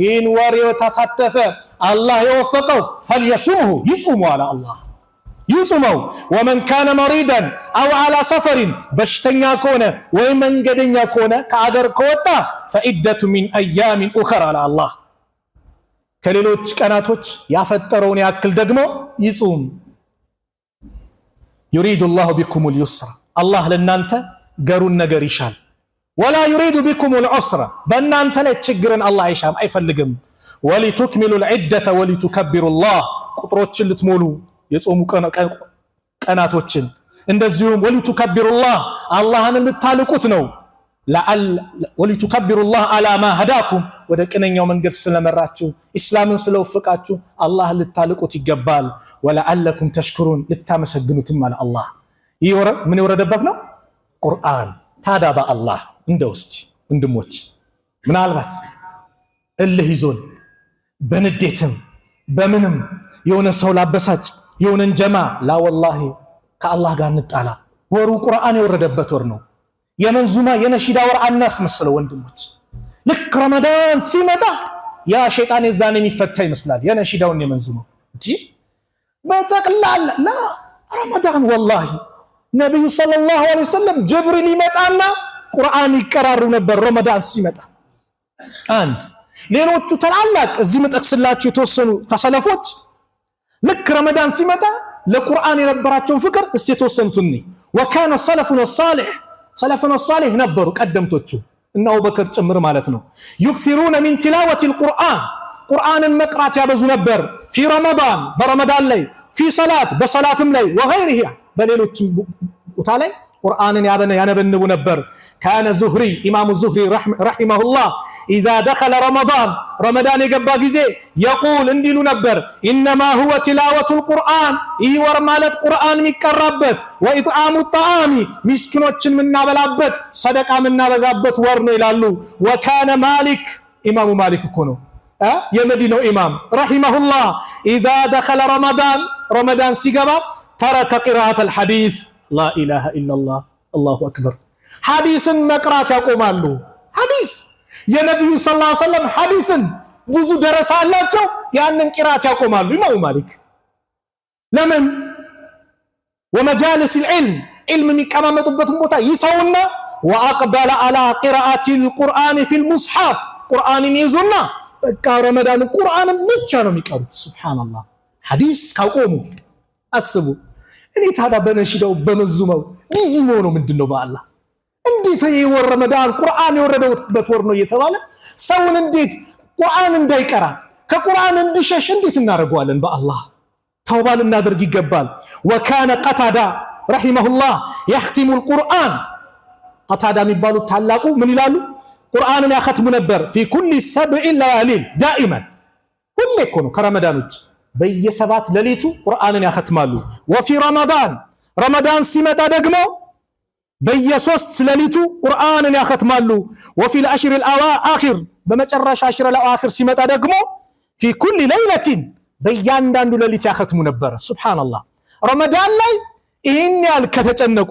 ኢን ወር የተሳተፈ አላህ የወፈቀው ፈልየሱምሁ ይጹሙ አለ አላህ ይጹመው። ወመን ካነ መሪደን አው አላ ሰፈሪን በሽተኛ ከሆነ ወይ መንገደኛ ከሆነ ከአገር ከወጣ ፈኢደቱ ሚን አያሚን ኡኸር አለ አላህ ከሌሎች ቀናቶች ያፈጠረውን ያክል ደግሞ ይጹም። ዩሪዱ ላሁ ቢኩም ልዩስራ አላህ ለእናንተ ገሩን ነገር ይሻል። ወላ ዩሪዱ ቢኩም ልዑስራ በእናንተ ላይ ችግርን አላህ አይሻም አይፈልግም። ወሊቱክሚሉ ልዒደተ ወሊቱከቢሩ ላህ ቁጥሮችን ልትሞሉ የጾሙ ቀናቶችን እንደዚሁም ወሊቱከቢሩላህ አላህን ልታልቁት ነው። ወሊቱከቢሩላህ አላ ማ ሀዳኩም ወደ ቅነኛው መንገድ ስለመራችሁ ኢስላምን ስለወፈቃችሁ አላህ ልታልቁት ይገባል። ወለዓለኩም ተሽኩሩን ልታመሰግኑትም አለ አላህ። ይህ ወር ምን የወረደበት ነው? ቁርአን። ታዲያ በአላህ እንደው እስቲ ወንድሞች ምናልባት እልህ ይዞን በንዴትም በምንም የሆነ ሰው ላበሳጭ የሆነን ጀማ ላ ወላሂ ከአላህ ጋር እንጣላ። ወሩ ቁርአን የወረደበት ወር ነው። የመንዙማ የነሺዳ ወር አናስመስለው ወንድሞች። ልክ ረመዳን ሲመጣ ያ ሸይጣን የዛን የሚፈታ ይመስላል የነሺዳውን የመንዙማው እንጂ በጠቅላላ ላ ረመዳን ወላሂ ነብዩ ሰለላሁ ዐለይሂ ወሰለም ጅብሪል ይመጣና ቁርአን ይቀራሩ ነበር ረመዳን ሲመጣ። አንድ ሌሎቹ ተላላቅ እዚህ መጠቅስላችሁ የተወሰኑ ከሰለፎች ልክ ረመዳን ሲመጣ ለቁርአን የነበራቸው ፍቅር እስቲ የተወሰኑትን ወካነ ሰለፉና ሷሊህ ነበሩ ቀደምቶቹ እና አቡበከር ጭምር ማለት ነው። ይክሲሩነ ሚን ቲላወቲል ቁርአን ቁርአንን መቅራት ያበዙ ነበር። ፊ ረመዳን በረመዳን ላይ ፊ ሰላት በሰላትም ላይ ወገይሪሂ በሌሎችም ቦታ ላይ ቁርአንን ያነበንቡ ነበር። ካነ ዙህሪ ኢማሙ ዙህሪ ረሂመሁላህ ኢዛ ደኸለ ረመዳን የገባ ጊዜ የቁል እንዲሉ ነበር ኢነማ ሁወ ቲላወቱል ቁርአን ይህ ወር ማለት ቁርአን የሚቀራበት ወኢጥዓሙ ጣዓሚ ምስኪኖችን ምናበላበት ሰደቃ ምናበዛበት ወር ነው ይላሉ። ወካነ ማሊክ ኢማሙ ማሊክ እኮ ነው የመዲናው ኢማም ረሂመሁላህ ኢዛ ደኸለ ረመዳን ሲገባ ተረከ ቂራአተል ሐዲስ ላ ኢላሃ ኢላላህ አላሁ አክበር ሐዲስን መቅራት ያቆማሉ። ሐዲስ የነብዩ ሰለላሁ ዐለይሂ ወሰለም ሐዲስን ብዙ ደረሳ አላቸው። ያንን ቂራት ያቆማሉ ኢማሙ ማሊክ። ለምን ወመጃሊስ ዒልም የሚቀማመጡበትን ቦታ ይተውና ወአቅበለ አላ ቂራአቲል ቁርአን ፊል ሙስሐፍ ቁርአንን ይዙና በቃ ረመዳን ቁርአንን ብቻ ነው የሚቀሩት። ሱብሃንአላህ ሐዲስ ካቆሙ አስቡ። እኔ ታዲያ በነሺዳው በመዙማው ቢዚ መሆኑ ምንድነው? በአላህ እንዴት ይወር ረመዳን ቁርአን የወረደበት ወር ነው እየተባለ ሰውን እንዴት ቁርአን እንዳይቀራ ከቁርአን እንዲሸሽ እንዴት እናደርገዋለን? በአላህ ተውባ ልናደርግ ይገባል። ወካነ ቀታዳ ረሂመሁላህ የኽቲሙል ቁርአን ቀታዳ የሚባሉት ታላቁ ምን ይላሉ? ቁርአንን ያختሙ ነበር ፊ ኩሊ 7 ለያሊን ዳኢመን ሁሌ እኮ ነው ከረመዳን ውጭ በየ7 ሌሊቱ ቁርአንን ያختማሉ። ወፊ ረመዳን ሲመጣ ደግሞ በየ3 ሌሊቱ ቁርአንን ያختማሉ። ወፊ العشر الأواخر በመጨረሻ 10 الأواخر ሲመጣ ደግሞ ፊ ኩሊ ለይለቲን በእያንዳንዱ ሌሊት ያختሙ ነበር። ሱብሃንአላህ ረመዳን ላይ ይህን ያህል ከተጨነቁ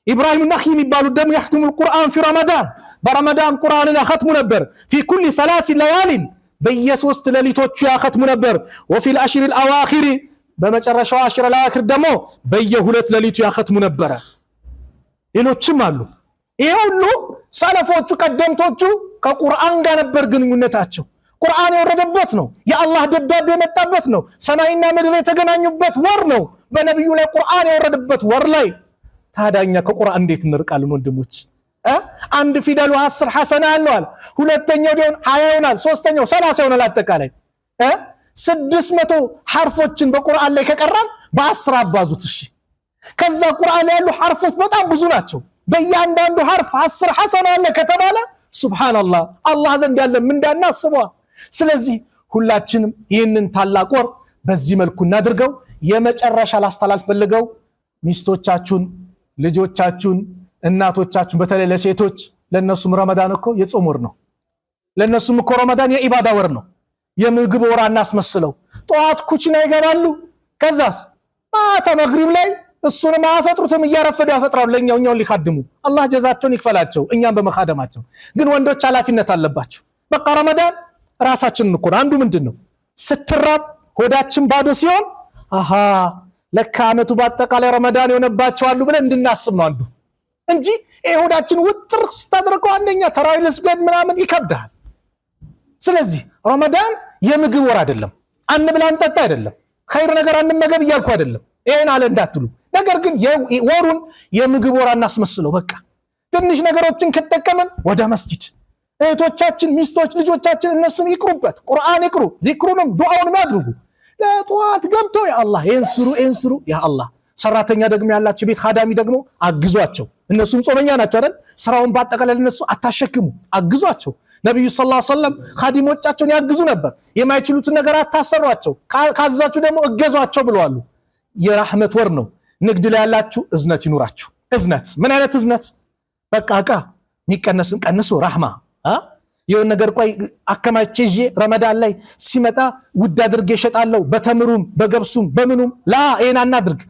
ኢብራሂም ነኽዒ የሚባሉት ደግሞ ያختሙል ቁርአን ፊ ረመዳን በረመዳን ቁርአንን ያختሙ ነበር። ፊ ኩሊ 3 ለያሊን በየ3 ሌሊቶቹ ያختሙ ነበር። ወፊ العشر الأواخر በመጨረሻው 10 الأواخر ደግሞ በየ2 ሌሊቱ ያختሙ ነበር። ሌሎችም አሉ። ይሄ ሁሉ ሰለፎቹ ቀደምቶቹ ከቁርአን ጋር ነበር ግንኙነታቸው። ቁርአን የወረደበት ነው። የአላህ ደብዳቤ የመጣበት ነው። ሰማይና ምድር የተገናኙበት ወር ነው። በነብዩ ላይ ቁርአን የወረደበት ወር ላይ ታዲያኛ ከቁርአን እንዴት እንርቃለን ወንድሞች? አንድ ፊደሉ 10 ሐሰና ያለዋል፣ ሁለተኛው ደግሞ 20 ይሆናል፣ ሶስተኛው 30 ይሆናል። አጠቃላይ 600 ሐርፎችን በቁርአን ላይ ከቀራን በ10 አባዙት። እሺ ከዛ ቁርአን ላይ ያሉ ሐርፎች በጣም ብዙ ናቸው። በእያንዳንዱ ሐርፍ 10 ሐሰና አለ ከተባለ ሱብሃንአላህ አላህ ዘንድ ያለ ምንዳና አስበዋል። ስለዚህ ሁላችንም ይህንን ታላቅ ወር በዚህ መልኩ እናድርገው። የመጨረሻ ላስተላልፍ ፈልገው ሚስቶቻችሁን፣ ልጆቻችሁን፣ እናቶቻችሁን በተለይ ለሴቶች ለነሱም ረመዳን እኮ የጾም ወር ነው። ለነሱም እኮ ረመዳን የኢባዳ ወር ነው። የምግብ ወር አናስመስለው። ጧት ኩችና ይገባሉ። ከዛስ ማታ መግሪብ ላይ እሱንም አፈጥሩትም እያረፈዱ ያፈጥራሉ። ለኛው ሊካድሙ አላህ ጀዛቸውን ይክፈላቸው እኛም በመካደማቸው። ግን ወንዶች ኃላፊነት አለባቸው። በቃ ረመዳን ራሳችንን እኮ አንዱ ምንድነው ስትራብ ሆዳችን ባዶ ሲሆን አሃ ለካ አመቱ በአጠቃላይ ረመዳን የሆነባቸው አሉ ብለን እንድናስብ ነው አንዱ እንጂ ሆዳችን ውጥር ስታደርገው አንደኛ ተራዊ ለስገድ ምናምን ይከብዳል። ስለዚህ ረመዳን የምግብ ወር አይደለም። አንብላ እንጠጣ አይደለም። ኸይር ነገር አንመገብ እያልኩ አይደለም። ይሄን አለ እንዳትሉ። ነገር ግን ወሩን የምግብ ወር እናስመስለው። በቃ ትንሽ ነገሮችን ከተጠቀምን ወደ መስጊድ እህቶቻችን፣ ሚስቶች፣ ልጆቻችን እነሱም ይቅሩበት፣ ቁርአን ይቅሩ፣ ዚክሩንም ዱዓውንም ያድርጉ። ለጧት ገብቶ ያ አላህ ይንስሩ ያ አላህ። ሰራተኛ ደግሞ ያላችሁ ቤት ኻዳሚ ደግሞ አግዟቸው። እነሱም ጾመኛ ናቸው አይደል? ስራውን ባጠቃላይ እነሱ አታሸክሙ፣ አግዟቸው። ነብዩ ሰለላሁ ዐለይሂ ወሰለም ኻዲሞቻቸውን ያግዙ ነበር። የማይችሉትን ነገር አታሰሯቸው፣ ካዛችሁ ደግሞ እገዟቸው ብለዋል። የራህመት ወር ነው። ንግድ ላይ ያላችሁ እዝነት ይኑራችሁ። እዝነት ምን አይነት እዝነት? በቃ የሚቀነስን ቀንሶ ራህማ የሆነ ነገር ቆይ አከማቼ ይዤ ረመዳን ላይ ሲመጣ ውድ አድርጌ እሸጣለሁ፣ በተምሩም በገብሱም በምኑም ላ ይሄን አናድርግ።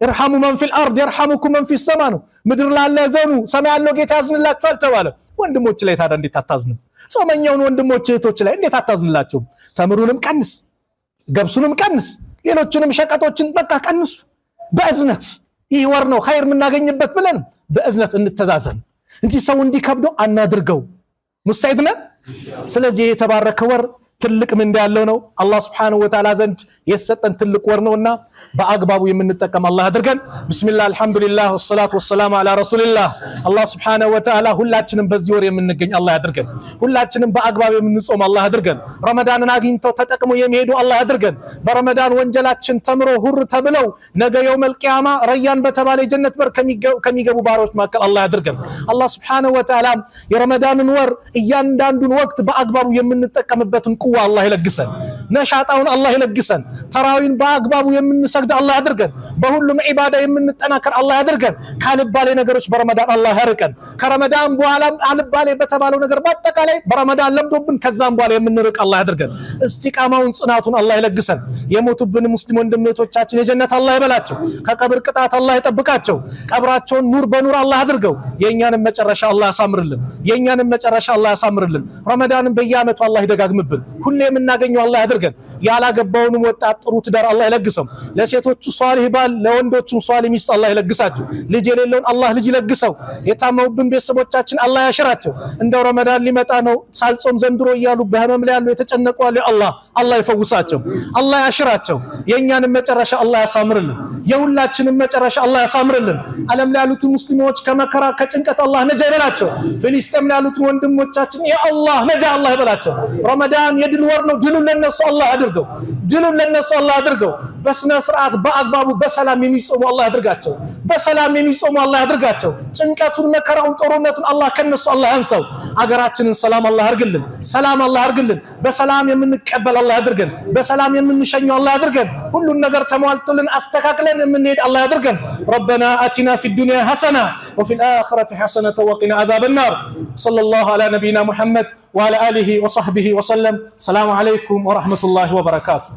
ارحموا من في الارض يرحمكم من في السماء ምድር ላለ ዘኑ ሰማይ ያለው ጌታ ያዝንላችኋል ተባለ። ወንድሞች ላይ ታዲያ እንዴት አታዝንም? ጾመኛውን ወንድሞች እህቶች ላይ እንዴት አታዝንላቸውም? ተምሩንም ቀንስ፣ ገብሱንም ቀንስ፣ ሌሎችንም ሸቀጦችን በቃ ቀንሱ በእዝነት። ይህ ወር ነው ኸይር የምናገኝበት ብለን በእዝነት እንተዛዘን እንጂ ሰው እንዲከብዶ አናድርገው። ሙስተዒድ ነን። ስለዚህ የተባረከ ወር ትልቅ ምንዳ ያለው ነው። አላህ Subhanahu Wa Ta'ala ዘንድ የሰጠን ትልቅ ወር ነውና በአግባቡ የምንጠቀም አላህ አድርገን። ቢስሚላህ አልሐምዱሊላህ ወሰላቱ ወሰላሙ ዐላ ረሱሊላህ። አላህ Subhanahu Wa Ta'ala ሁላችንም በዚህ ወር የምንገኝ አላህ ያድርገን። ሁላችንም በአግባቡ የምንጾም አላህ ያድርገን። ረመዳንን አግኝተው ተጠቅመው የሚሄዱ አላህ ያድርገን። በረመዳን ወንጀላችን ተምሮ ሁር ተብለው ነገ የውመል ቂያማ ረያን በተባለ የጀነት በር ከሚገቡ ባሮች መካከል አላህ ያድርገን። አላህ Subhanahu Wa Ta'ala የረመዳንን ወር እያንዳንዱን ወቅት በአግባቡ የምንጠቀምበትን ቁዋ አላህ ይለግሰን። ነሻጣውን አላህ ይለግሰን። ተራዊን በአግባቡ የምንሰግድ አላህ ያድርገን። በሁሉም ዒባዳ የምንጠናከር አላህ ያድርገን። ካልባሌ ነገሮች በረመዳን አላህ ያርቀን። ከረመዳን በኋላ አልባሌ በተባለው ነገር በአጠቃላይ በረመዳን ለምዶብን ከዛም በኋላ የምንርቅ አላህ ያድርገን። እስቲቃማውን ጽናቱን አላህ ይለግሰን። የሞቱብን ሙስሊም ወንድሞቻችን የጀነት አላህ ይበላቸው። ከቀብር ቅጣት አላህ ይጠብቃቸው። ቀብራቸውን ኑር በኑር አላህ ያድርገው። የኛንም መጨረሻ አላህ ያሳምርልን። የኛንም መጨረሻ አላህ ያሳምርልን። ረመዳንን በየዓመቱ አላህ ይደጋግምብን። ሁሌ የምናገኘው አላህ ያድርገን። ያላገባውንም ወጣት ጥሩ ትዳር አላህ ይለግሰው። ለሴቶቹ ሷሊህ ባል ለወንዶቹ ሷሊህ ሚስት አላህ ይለግሳቸው። ልጅ የሌለውን አላህ ልጅ ይለግሰው። የታመሙብን ቤተሰቦቻችን አላህ ያሽራቸው። እንደው ረመዳን ሊመጣ ነው ሳልጾም ዘንድሮ እያሉ በህመም ላይ ያሉ የተጨነቁ አለ አላህ ይፈውሳቸው። አላህ ያሽራቸው። የኛንም መጨረሻ አላህ ያሳምርልን። የሁላችንም መጨረሻ አላህ ያሳምርልን። ዓለም ላይ ያሉት ሙስሊሞች ከመከራ ከጭንቀት አላህ ነጃ ይበላቸው። ፍልስጤም ላይ ያሉት ወንድሞቻችን ያ አላህ ነጃ አላህ ይበላቸው። ረመዳን የድል ወር ነው። ድሉን ለነሱ አላህ አድርገው። ድሉን ለነሱ አላህ አድርገው። በስነ ስርዓት በአግባቡ በሰላም የሚጾሙ አላህ ያድርጋቸው። በሰላም የሚጾሙ አላህ ያድርጋቸው። ጭንቀቱን መከራውን ጦርነቱን አላህ ከነሱ አላህ ያንሳው። አገራችንን ሰላም አላህ ያርግልን። ሰላም አላህ ያርግልን። በሰላም የምንቀበል አላህ ያድርገን። በሰላም የምንሸኘው አላህ ያድርገን። ሁሉን ነገር ተሟልቶልን አስተካክለን የምንሄድ አላህ ያድርገን። ረበና አቲና ፊ ዱንያ ሐሰና ወፊ الآخرة حسنة وقنا عذاب النار صلى الله على نبينا محمد وعلى آله وصحبه وسلم. السلام عليكم ورحمة الله وبركاته.